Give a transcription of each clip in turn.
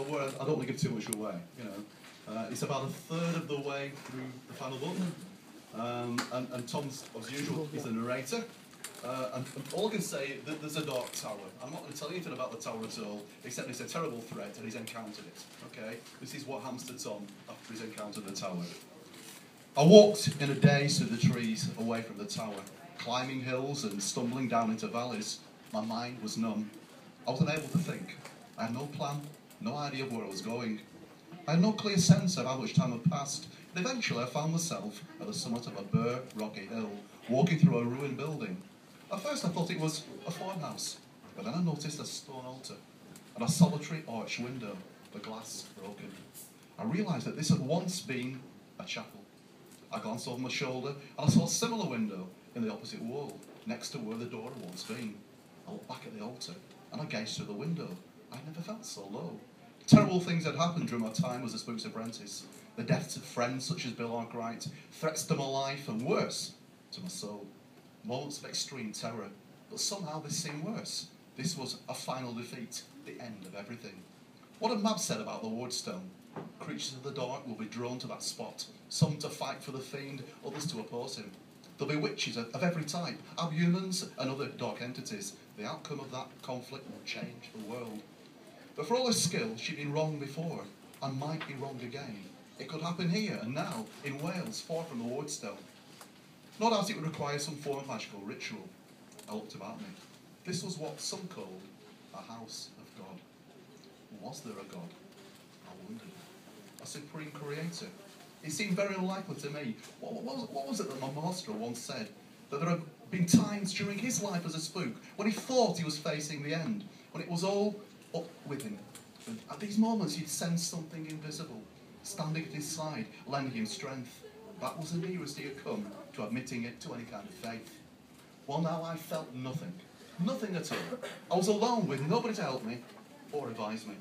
Well, I don't want to give too much away, you know. It's about a third of the way through the final book. And Tom's, as usual, is the narrator. And all I can say is that there's a dark tower. I'm not going to tell you anything about the tower at all, except it's a terrible threat and he's encountered it. Okay? This is what happens to Tom after he's encountered the tower. I walked in a daze through the trees away from the tower, climbing hills and stumbling down into valleys. My mind was numb. I was unable to think. I had no plan, no idea of where I was going. I had no clear sense of how much time had passed, and eventually I found myself at the summit of a bare, rocky hill, walking through a ruined building. At first I thought it was a farmhouse, but then I noticed a stone altar and a solitary arched window, the glass broken. I realised that this had once been a chapel. I glanced over my shoulder and I saw a similar window in the opposite wall, next to where the door had once been. I looked back at the altar and I gazed through the window. I'd never felt so low. Terrible things had happened during my time as a Spooks apprentice. The deaths of friends such as Bill Arkwright, threats to my life, and worse, to my soul. Moments of extreme terror, but somehow this seemed worse. This was a final defeat, the end of everything. What had Mab said about the Wardstone? Creatures of the dark will be drawn to that spot, some to fight for the fiend, others to oppose him. There'll be witches of every type, abhumans and other dark entities. The outcome of that conflict will change the world. But for all her skill, she'd been wrong before, and might be wrong again. It could happen here and now, in Wales, far from the Wardstone. No doubt it would require some form of magical ritual. I looked about me. This was what some called a house of God. Was there a God? I wondered. A supreme creator? It seemed very unlikely to me. What was it that my master once said? That there had been times during his life as a spook when he thought he was facing the end, when it was all up with him. And at these moments he'd sense something invisible, standing at his side, lending him strength. That was the nearest he had come to admitting it to any kind of faith. Well, now I felt nothing. Nothing at all. I was alone with nobody to help me or advise me.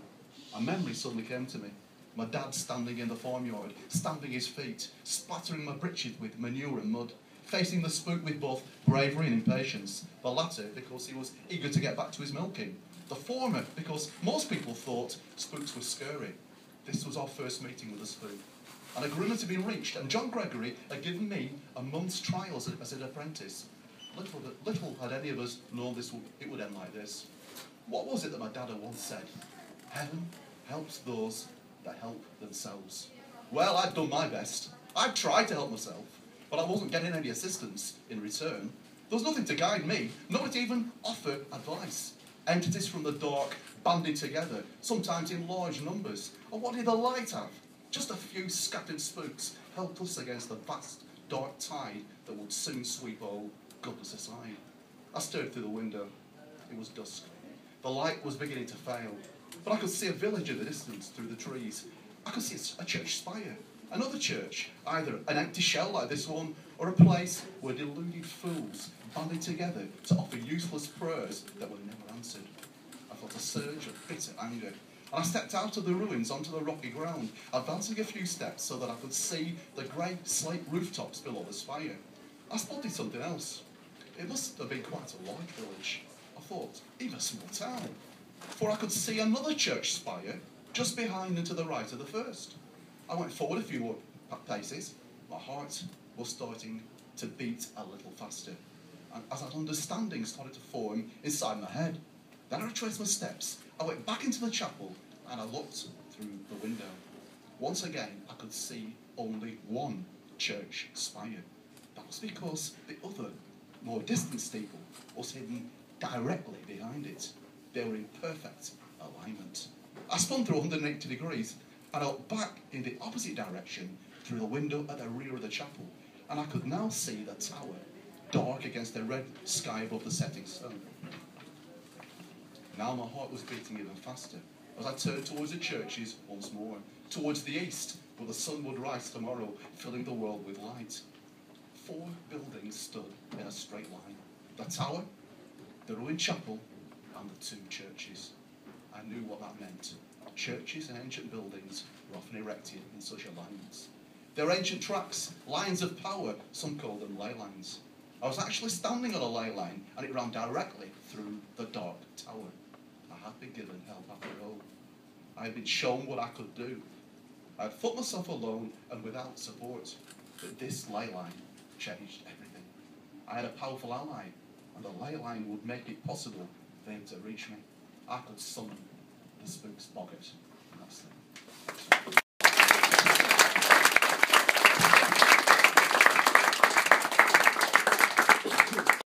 A memory suddenly came to me. My dad standing in the farmyard, stamping his feet, splattering my breeches with manure and mud, facing the spook with both bravery and impatience. The latter because he was eager to get back to his milking. The former because most people thought spooks were scary. This was our first meeting with a spook. An agreement had been reached, and John Gregory had given me a month's trial as an apprentice. Little had any of us known it would end like this. What was it that my dad had once said? Heaven helps those that help themselves. Well, I'd done my best. I'd tried to help myself, but I wasn't getting any assistance in return. There was nothing to guide me, nobody to even offer advice. Entities from the dark banded together, sometimes in large numbers. And what did the light have? Just a few scattered spooks, helpless against the vast dark tide that would soon sweep all goodness aside. I stared through the window. It was dusk. The light was beginning to fail, but I could see a village in the distance through the trees. I could see a church spire, another church, either an empty shell like this one, or a place where deluded fools banded together to offer useless prayers that were never answered. I felt a surge of bitter anger, and I stepped out of the ruins onto the rocky ground, advancing a few steps so that I could see the grey slate rooftops below the spire. I spotted something else. It must have been quite a large village. I thought, even a small town, for I could see another church spire just behind and to the right of the first. I went forward a few more paces. My heart was starting to beat a little faster, and as an understanding started to form inside my head. Then I retraced my steps. I went back into the chapel and I looked through the window. Once again, I could see only one church spire. That was because the other, more distant steeple was hidden directly behind it. They were in perfect alignment. I spun through 180 degrees and I looked back in the opposite direction through the window at the rear of the chapel, and I could now see the tower, dark against the red sky above the setting sun. Now my heart was beating even faster as I turned towards the churches once more, towards the east, where the sun would rise tomorrow, filling the world with light. 4 buildings stood in a straight line. The tower, the ruined chapel, and the 2 churches. I knew what that meant. Churches and ancient buildings were often erected in such alignments. They were ancient tracks, lines of power, some called them ley lines. I was actually standing on a ley line, and it ran directly through the dark tower. I had been given help after all. I had been shown what I could do. I had fought myself alone and without support, but this ley line changed everything. I had a powerful ally, and the ley line would make it possible for him to reach me. I could summon the Spooks Boggart, and that's it.